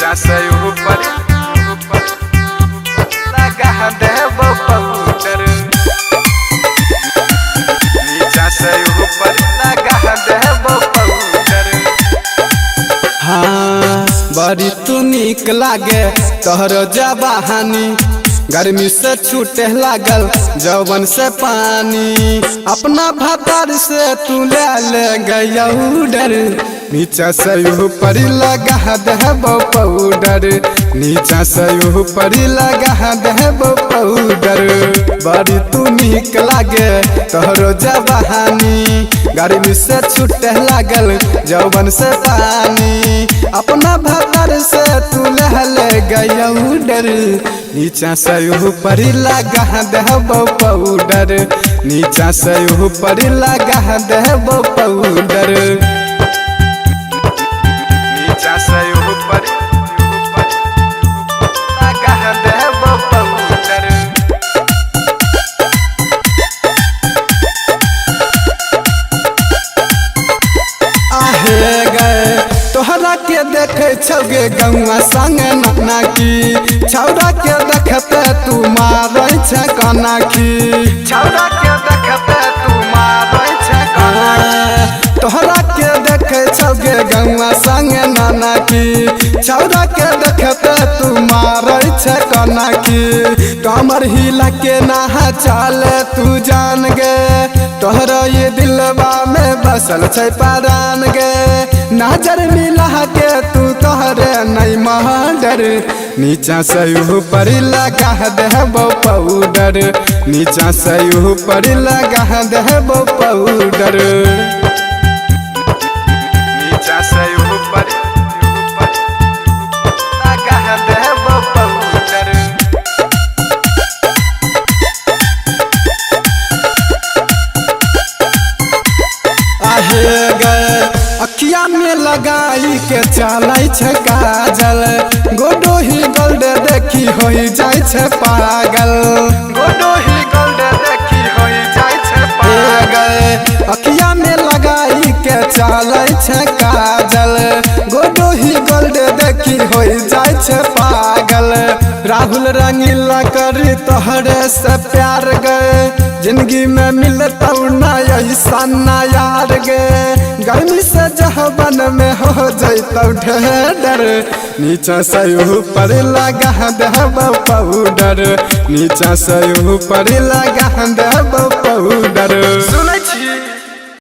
नीचा से ऊपर लगा देबो पाउडर, नीचा से ऊपर लगा देबो पाउडर। हाँ बड़ी तू निक लागे तोहर जवानी, गर्मी से छूटे लागल जवन से पानी, अपना भतार से तू ले गया उडर, नीचा से ऊपर लगा देबो पाउडर, नीचा से ऊपर लगा देबो पाउडर। बड़ी तू निक लागे तोहरो जवानी, गर्मी से छूटे लागल जवन से पानी, अपना भतार से तू ले गया उडर, नीचा से ऊपर लगा देबो पाउडर, नीचा से ऊपर लगा देबो पाउडर, नीचा से ऊपर लगा देबो पाउडर। आहे गए तोहरा के देखे छगे गौआ संग नाना की, छौरा के देखते तू मारै छ काना की, छौरा के देखते तू मारै छ काना की। तोहरा के देखे छगे गौआ संग नाना की, छौरा के देखते तू मारै छ काना की, कमर हिला के नहा चाले तू जान गे, तोहरा ये दिलवा में बसल छै परान गे, नजर मिला के तू तोहरे नहीं महडर, नीचा से ऊपर लगा देबो पाउडर, नीचा से ऊपर लगा देबो पाउडर, नीचा से ऊपर लगा देबो पाउडर। आहे गए अखिया में लगाई के चलै छै काजल, गोडो ही गोल्ड देखी होई जाय छै पागल, गोडो ही गोल्ड देखी होई जाय छै पागल। अखिया में लगाई के चलै छै काजल, गोडो ही गोल्ड देखी होई जाय छै पागल, राहुल रंगीला करी तोहरे से प्यार गए, जिंदगी में मिलतौ ना ऐसा ना यार गे, गर्मी से जहबन में हो जैतौ ढेर, नीचा से ऊपर लगा देबो पाउडर, नीचा से ऊपर लगा देबो पाउडर।